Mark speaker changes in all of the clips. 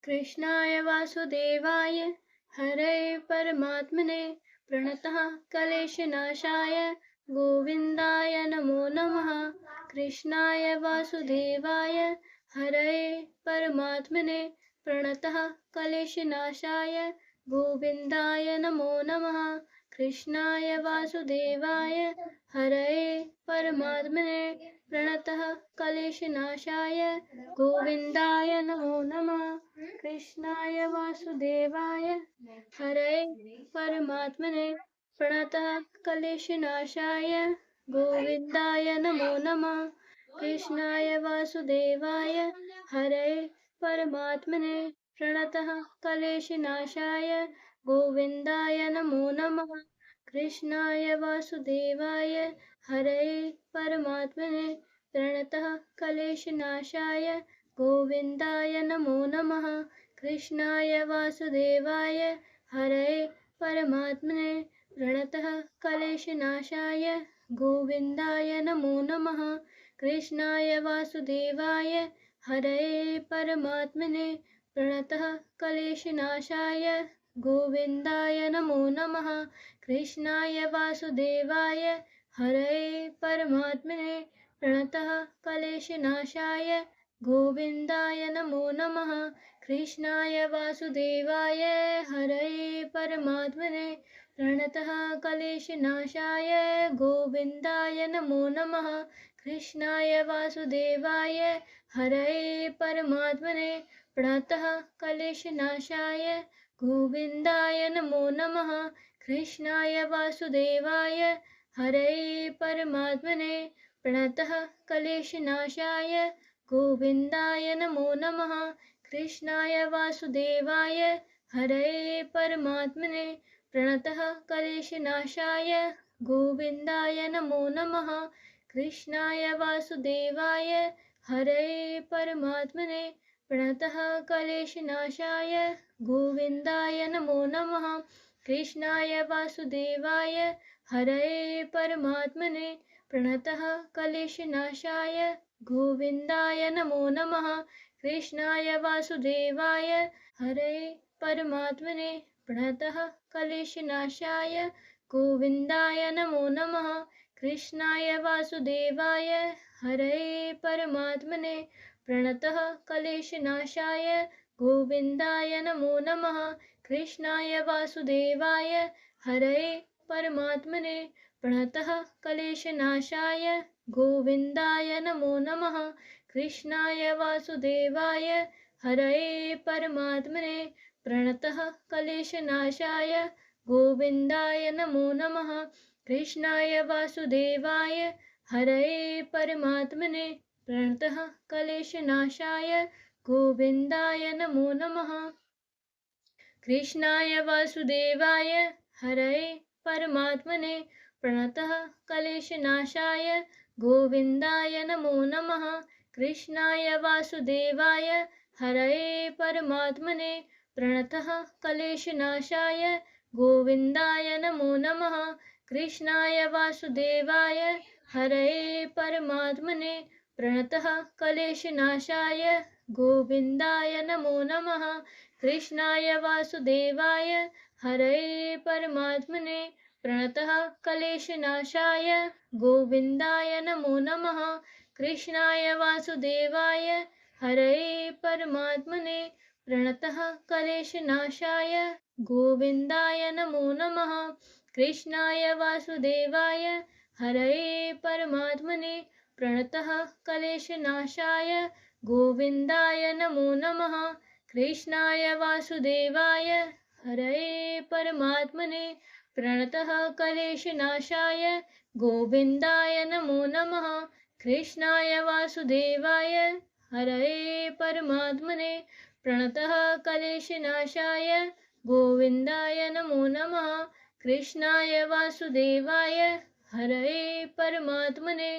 Speaker 1: कृष्णाय वासुदेवाय हरये परमात्मने प्रणतः क्लेशनाशाय गोविन्दाय नमो नमः। कृष्णाय वासुदेवाय हरये परमात्मने प्रणतः क्लेशनाशाय गोविन्दाय नमो नमः। कृष्णाय वासुदेवाय हरये परमात्मने प्रणतः क्लेशनाशाय गोविन्दाय नमो नमः। कृष्णाय वासुदेवाय हरये परमात्मने प्रणतः क्लेशनाशाय गोविन्दाय नमो नमः। कृष्णाय वासुदेवाय हरये परमात्मने प्रणतः क्लेशनाशाय गोविन्दाय नमो नमः। कृष्णाय वासुदेवाय हरये परमात्मने प्रणतः क्लेशनाशाय गोविन्दाय नमो नमः। कृष्णाय वासुदेवाय हरये परमात्मने प्रणतः क्लेशनाशाय गोविन्दाय नमो नमः। कृष्णाय वासुदेवाय हरये परमात्मने प्रणतः क्लेशनाशाय गोविन्दाय नमो नमः। कृष्णाय वासुदेवाय हरये परमात्मने प्रणतः क्लेशनाशाय गोविन्दाय नमो नमः। कृष्णाय वासुदेवाय हरये परमात्मने प्रणतः क्लेशनाशाय गोविन्दाय नमो नमः। कृष्णाय वासुदेवाय हरये परमात्मने प्रणतः क्लेशनाशाय गोविन्दाय नमो नमः। कृष्णाय वासुदेवाय हरये परमात्मने प्रणतः क्लेशनाशाय गोविन्दाय नमो नमः। कृष्णाय वासुदेवाय हरये परमात्मने प्रणतः क्लेशनाशाय गोविन्दाय नमो नमः। कृष्णाय वासुदेवाय हरये परमात्मने प्रणतः क्लेशनाशाय गोविन्दाय नमो नमः। कृष्णाय वासुदेवाय हरये परमात्मने प्रणतः क्लेशनाशाय गोविन्दाय नमो नमः। कृष्णाय वासुदेवाय हरये परमात्मने प्रणतः क्लेशनाशाय गोविन्दाय नमो नमः। कृष्णाय वासुदेवाय हरये परमात्मने प्रणतः क्लेशनाशाय गोविन्दाय नमो नमः। कृष्णाय वासुदेवाय हरये परमात्मने प्रणतः क्लेशनाशाय गोविन्दाय नमो नमः। कृष्णाय वासुदेवाय हरये परमात्मने प्रणतः क्लेशनाशाय गोविन्दाय नमो नमः। कृष्णाय वासुदेवाय हरये परमात्मने प्रणतः क्लेशनाशाय गोविन्दाय नमो नमः। कृष्णाय वासुदेवाय हरये परमात्मने प्रणतः क्लेशनाशाय गोविन्दाय नमो नमः। कृष्णाय वासुदेवाय हरये परमात्मने प्रणतः क्लेशनाशाय गोविन्दाय नमो नमः। कृष्णाय वासुदेवाय हरये परमात्मने प्रणतः क्लेशनाशाय गोविन्दाय नमो नमः। कृष्णाय वासुदेवाय हरये परमात्मने प्रणतः क्लेशनाशाय गोविन्दाय नमो नमः। कृष्णाय वासुदेवाय हरये परमात्मने प्रणतः क्लेशनाशाय गोविन्दाय नमो नमः। कृष्णाय वासुदेवाय हरये परमात्मने प्रणतः क्लेशनाशाय गोविन्दाय नमो नमः। कृष्णाय वासुदेवाय हरये परमात्मने प्रणतः क्लेशनाशाय गोविन्दाय नमो नमः। कृष्णाय वासुदेवाय हरये परमात्मने प्रणतः क्लेशनाशाय गोविन्दाय नमो नमः। कृष्णाय वासुदेवाय हरये परमात्मने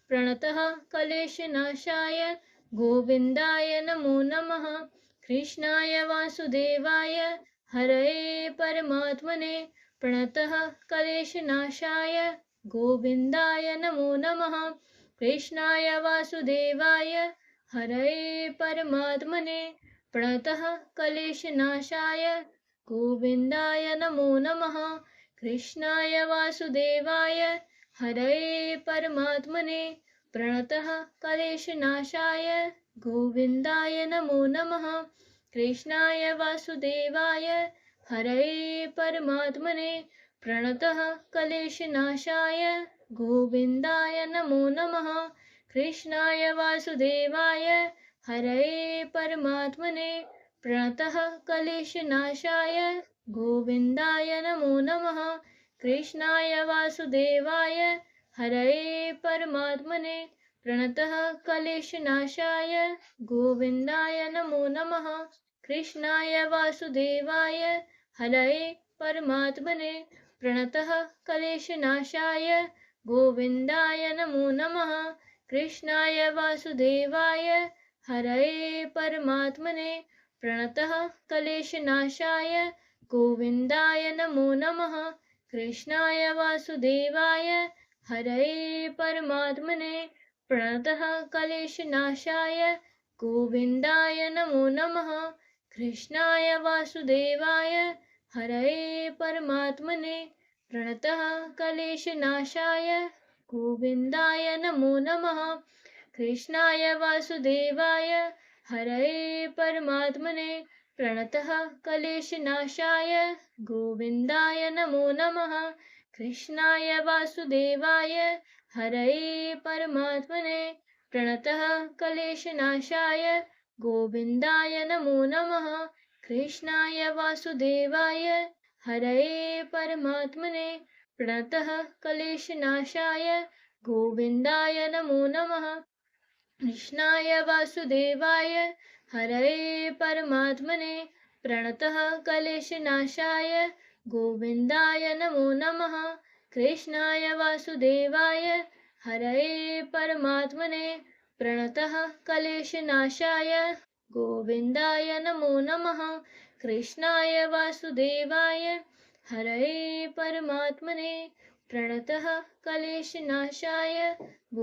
Speaker 1: प्रणतः क्लेशनाशाय गोविन्दाय नमो नमः। कृष्णाय वासुदेवाय हरये परमात्मने प्रणतः क्लेशनाशाय गोविन्दाय नमो नमः। कृष्णाय वासुदेवाय हरये परमात्मने प्रणतः क्लेशनाशाय गोविन्दाय नमो नमः। कृष्णाय वासुदेवाय हरये परमात्मने प्रणतः क्लेशनाशाय गोविन्दाय नमो नमः। कृष्णाय वासुदेवाय हरये परमात्मने प्रणतः क्लेशनाशाय गोविन्दाय नमो नमः। कृष्णाय वासुदेवाय हरये परमात्मने प्रणतः क्लेशनाशाय गोविन्दाय नमो नमः। कृष्णाय वासुदेवाय हरये परमात्मने प्रणतः क्लेशनाशाय गोविन्दाय नमो नमः। कृष्णाय वासुदेवाय हरये परमात्मने प्रणतः क्लेशनाशाय गोविन्दाय नमो नमः। कृष्णाय वासुदेवाय हरये परमात्मने प्रणतः क्लेशनाशाय गोविन्दाय नमो नमः। कृष्णाय वासुदेवाय हरये परमात्मने प्रणतः क्लेशनाशाय गोविन्दाय नमो नमः। कृष्णाय वासुदेवाय हरये परमात्मने प्रणतः क्लेशनाशाय गोविन्दाय नमो नमः। कृष्णाय वासुदेवाय हरये परमात्मने प्रणतः क्लेशनाशाय गोविन्दाय नमो नमः। कृष्णाय वासुदेवाय हरये परमात्मने प्रणतः क्लेशनाशाय गोविन्दाय नमो नमः। कृष्णाय वासुदेवाय हरये परमात्मने प्रणतः क्लेशनाशाय गोविन्दाय नमो नमः। कृष्णाय वासुदेवाय हरये परमात्मने प्रणतः क्लेशनाशाय गोविन्दाय नमो नमः। कृष्णाय वासुदेवाय हरये परमात्मने प्रणतः क्लेशनाशाय गोविन्दाय नमो नमः। कृष्णाय वासुदेवाय हरये परमात्मने प्रणतः क्लेशनाशाय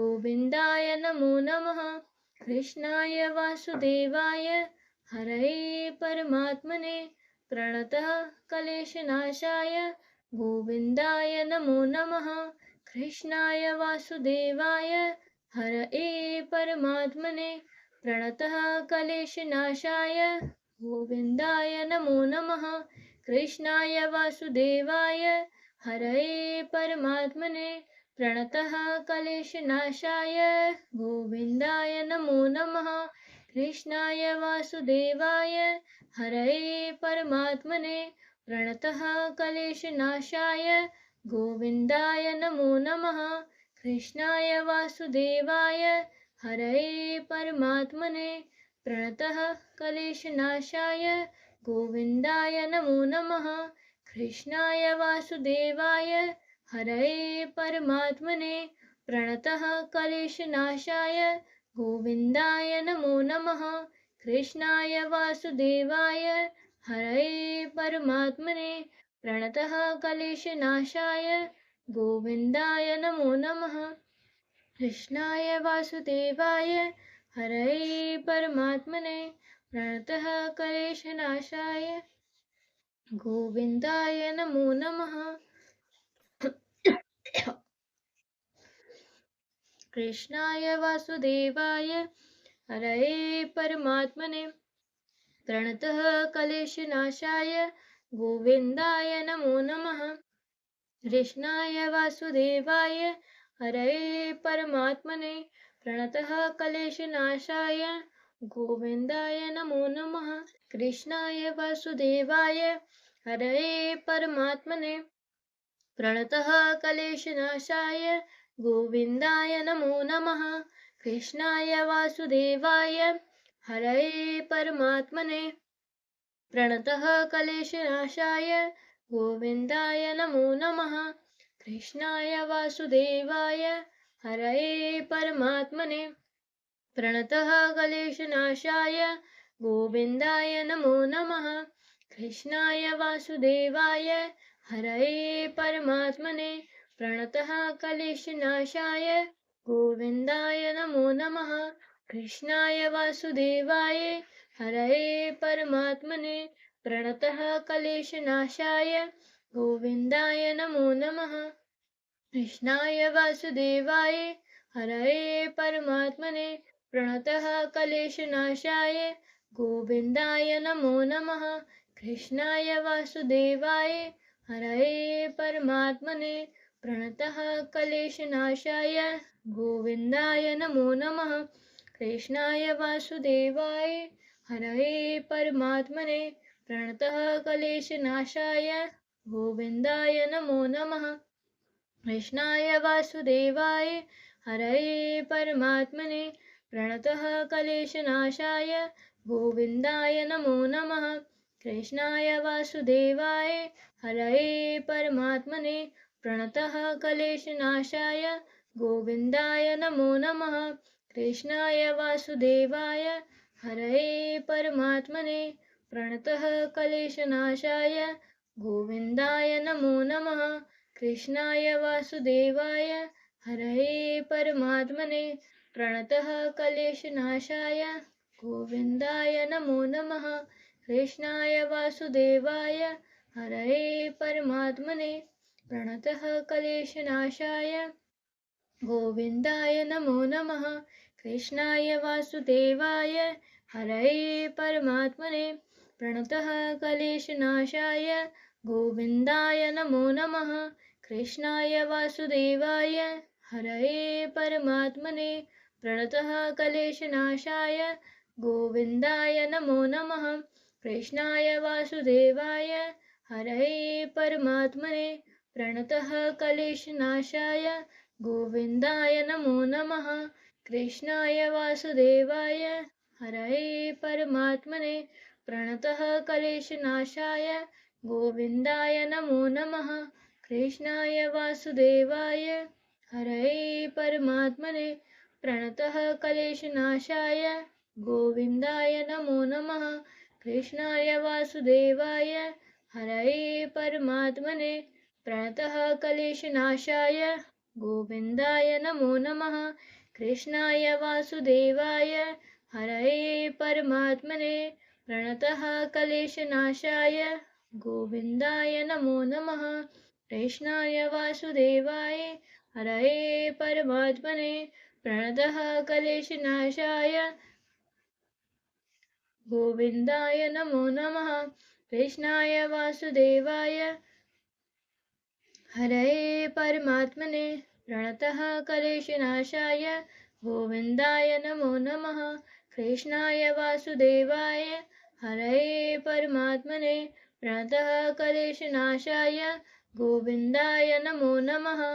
Speaker 1: गोविन्दाय नमो नमः। कृष्णाय वासुदेवाय हरये परमात्मने प्रणतः क्लेशनाशाय गोविन्दाय नमो नमः। कृष्णाय वासुदेवाय हरये परमात्मने प्रणतः क्लेशनाशाय गोविन्दाय नमो नमः। कृष्णाय वासुदेवाय हरये परमात्मने प्रणतः क्लेशनाशाय गोविन्दाय नमो नमः। कृष्णाय वासुदेवाय हरये परमात्मने प्रणतः क्लेशनाशाय गोविन्दाय नमो नमः। कृष्णाय वासुदेवाय हरये परमात्मने प्रणतः क्लेशनाशाय गोविन्दाय नमो नमः। कृष्णाय वासुदेवाय हरये परमात्मने प्रणतः क्लेशनाशाय गोविन्दाय नमो नमः। कृष्णाय वासुदेवाय हरये परमात्मने प्रणतः क्लेशनाशाय गोविन्दाय नमो नमः। कृष्णाय वासुदेवाय हरये परमात्मने प्रणतः क्लेशनाशाय गोविन्दाय नमो नमः। कृष्णाय वासुदेवाय हरये परमात्मने प्रणतः क्लेशनाशाय गोविन्दाय नमो नमः। कृष्णाय वासुदेवाय हरये परमात्मने प्रणतः क्लेशनाशाय गोविन्दाय नमो नमः। कृष्णाय वासुदेवाय हरये परमात्मने प्रणतः क्लेशनाशाय गोविन्दाय नमो नमः। कृष्णाय वासुदेवाय हरये परमात्मने प्रणतः क्लेशनाशाय गोविन्दाय नमो नमः। कृष्णाय वासुदेवाय हरये परमात्मने प्रणतः क्लेशनाशाय गोविन्दाय नमो नमः। कृष्णाय वासुदेवाय हरये परमात्मने प्रणतः क्लेशनाशाय गोविन्दाय नमो नमः। कृष्णाय वासुदेवाय हरये परमात्मने प्रणतः क्लेशनाशाय गोविन्दाय नमो नमः। कृष्णाय वासुदेवाय हरये परमात्मने प्रणतः क्लेशनाशाय गोविन्दाय नमो नमः। कृष्णाय वासुदेवाय हरये परमात्मने प्रणतः क्लेशनाशाय गोविन्दाय नमो नमः। कृष्णाय वासुदेवाय हरये परमात्मने प्रणतः क्लेशनाशाय गोविन्दाय नमो नमः। कृष्णाय वासुदेवाय हरये परमात्मने प्रणतः क्लेशनाशाय गोविन्दाय नमो नमः। कृष्णाय वासुदेवाय हरये परमात्मने प्रणतः क्लेशनाशाय गोविन्दाय नमो नमः। कृष्णाय वासुदेवाय हरये परमात्मने प्रणतः क्लेशनाशाय गोविन्दाय नमो नमः। कृष्णाय वासुदेवाय हरये परमात्मने प्रणतः क्लेशनाशाय गोविन्दाय नमो नमः। कृष्णाय वासुदेवाय हरये परमात्मने प्रणतः क्लेशनाशाय गोविन्दाय नमो नमः। कृष्णाय वासुदेवाय हरये परमात्मने प्रणतः क्लेशनाशाय गोविन्दाय नमो नमः। कृष्णाय वासुदेवाय हरये परमात्मने प्रणतः क्लेशनाशाय गोविन्दाय नमो नमः। कृष्णाय वासुदेवाय हरये परमात्मने प्रणतः क्लेशनाशाय गोविन्दाय नमो नमः। कृष्णाय वासुदेवाय हरये परमात्मने प्रणतः क्लेशनाशाय गोविन्दाय नमो नमः। कृष्णाय वासुदेवाय हरये परमात्मने प्रणतः क्लेशनाशाय गोविन्दाय नमो नमः। कृष्णाय वासुदेवाय हरये परमात्मने प्रणतः क्लेशनाशाय गोविन्दाय नमो नमः। कृष्णाय वासुदेवाय हरये परमात्मने प्रणतः क्लेशनाशाय गोविन्दाय नमो नमः। कृष्णाय वासुदेवाय हरये परमात्मने प्रणतः क्लेशनाशाय गोविन्दाय नमो नमः। कृष्णाय वासुदेवाय हरये परमात्मने प्रणतः क्लेशनाशाय गोविन्दाय नमो नमः। कृष्णाय वासुदेवाय हरये परमात्मने प्रणतः क्लेशनाशाय गोविन्दाय नमो नमः।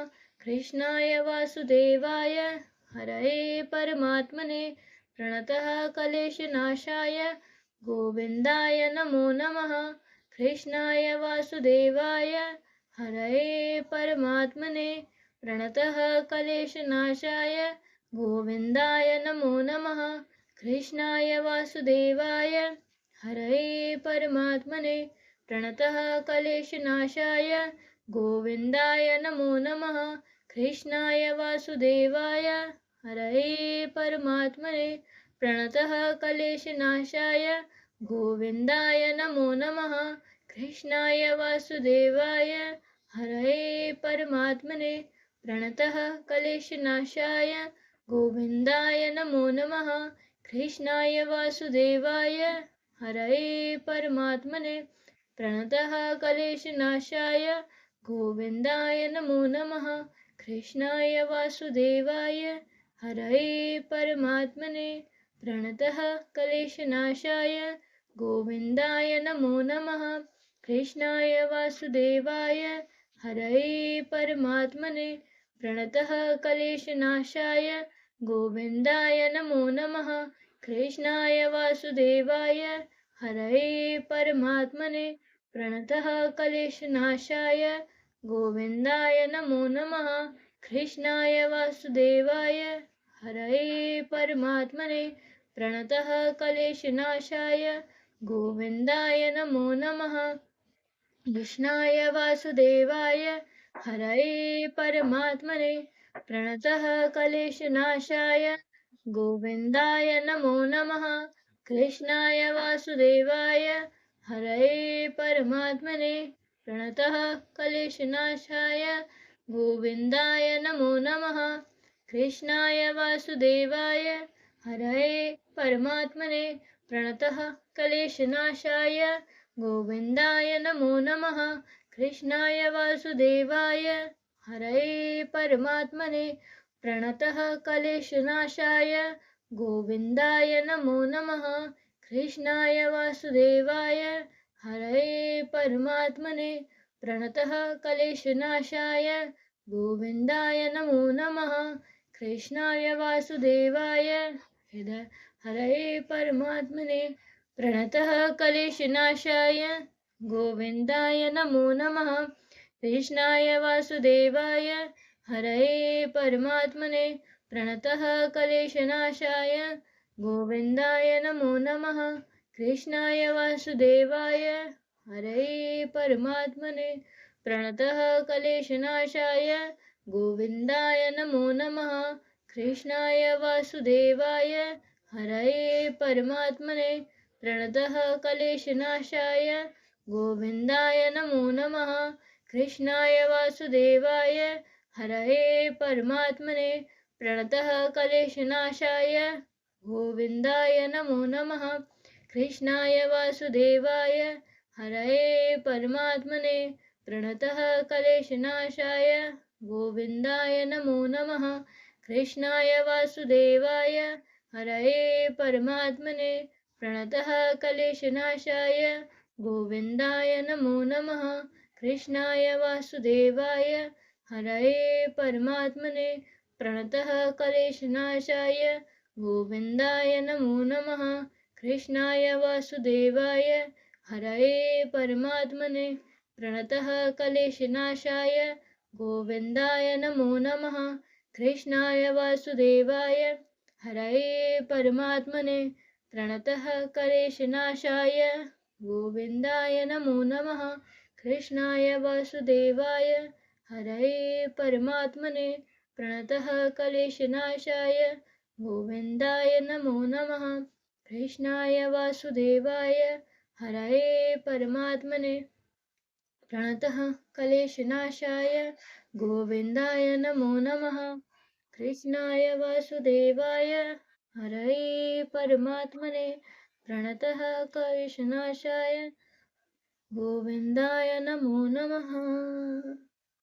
Speaker 1: कृष्णाय वासुदेवाय हरये परमात्मने प्रणतः क्लेशनाशाय गोविन्दाय नमो नमः। कृष्णाय वासुदेवाय हरये परमात्मने प्रणतः क्लेशनाशाय गोविन्दाय नमो नमः। कृष्णाय वासुदेवाय हरये परमात्मने प्रणतः क्लेशनाशाय गोविन्दाय नमो नमः। कृष्णाय वासुदेवाय हरये परमात्मने प्रणतः क्लेशनाशाय गोविन्दाय नमो नमः। कृष्णाय वासुदेवाय हरये परमात्मने प्रणतः क्लेशनाशाय गोविन्दाय नमो नमः। कृष्णाय वासुदेवाय हरये परमात्मने प्रणतः क्लेशनाशाय गोविन्दाय नमो नमः। कृष्णाय वासुदेवाय हरये परमात्मने प्रणतः क्लेशनाशाय गोविन्दाय नमो नमः। कृष्णाय वासुदेवाय हरये परमात्मने प्रणतः क्लेशनाशाय गोविन्दाय नमो नमः। कृष्णाय वासुदेवाय हरये परमात्मने प्रणतः क्लेशनाशाय गोविन्दाय नमो नमः। कृष्णाय वासुदेवाय हरये परमात्मने प्रणतः क्लेशनाशाय गोविन्दाय नमो नमः। कृष्णाय वासुदेवाय हरये परमात्मने प्रणतः क्लेशनाशाय गोविन्दाय नमो नमः। कृष्णाय वासुदेवाय हरये परमात्मने प्रणतः क्लेशनाशाय गोविन्दाय नमो नमः। कृष्णाय वासुदेवाय हरये परमात्मने प्रणतः क्लेशनाशाय गोविन्दाय नमो नमः। कृष्णाय वासुदेवाय हरये परमात्मने प्रणतः क्लेशनाशाय गोविन्दाय नमो नमः। कृष्णाय वासुदेवाय हरये परमात्मने प्रणतः क्लेशनाशाय गोविन्दाय नमो नमः। कृष्णाय वासुदेवाय हरये परमात्मने प्रणतः क्लेशनाशाय गोविन्दाय नमो नमः। कृष्णाय वासुदेवाय हरये परमात्मने प्रणतः क्लेशनाशाय गोविन्दाय नमो नमः। कृष्णाय वासुदेवाय हरये परमात्मने प्रणतः क्लेशनाशाय गोविन्दाय नमो नमः। कृष्णाय वासुदेवाय हरये परमात्मने प्रणतः क्लेशनाशाय गोविन्दाय नमो नमः। कृष्णाय वासुदेवाय हरये परमात्मने प्रणतः क्लेशनाशाय गोविन्दाय नमो नमः। कृष्णाय वासुदेवाय हरये परमात्मने प्रणतः क्लेशनाशाय गोविन्दाय नमो नमः। कृष्णाय वासुदेवाय हरये परमात्मने प्रणतः क्लेशनाशाय गोविन्दाय नमो नमः। कृष्णाय वासुदेवाय हरये परमात्मने प्रणतः क्लेशनाशाय गोविन्दाय नमो नमः। कृष्णाय वासुदेवाय हरये परमात्मने प्रणतः क्लेशनाशाय गोविन्दाय नमो नमः। कृष्णाय वासुदेवाय हरये परमात्मने प्रणतः क्लेशनाशाय गोविन्दाय नमो नमः। कृष्णाय वासुदेवाय हरये परमात्मने प्रणतः क्लेशनाशाय गोविन्दाय नमो नमः। कृष्णाय वासुदेवाय हरये परमात्मने प्रणतः क्लेशनाशाय गोविन्दाय नमो नमः। कृष्णाय वासुदेवाय हरये परमात्मने प्रणतः क्लेशनाशाय गोविन्दाय नमो नमः।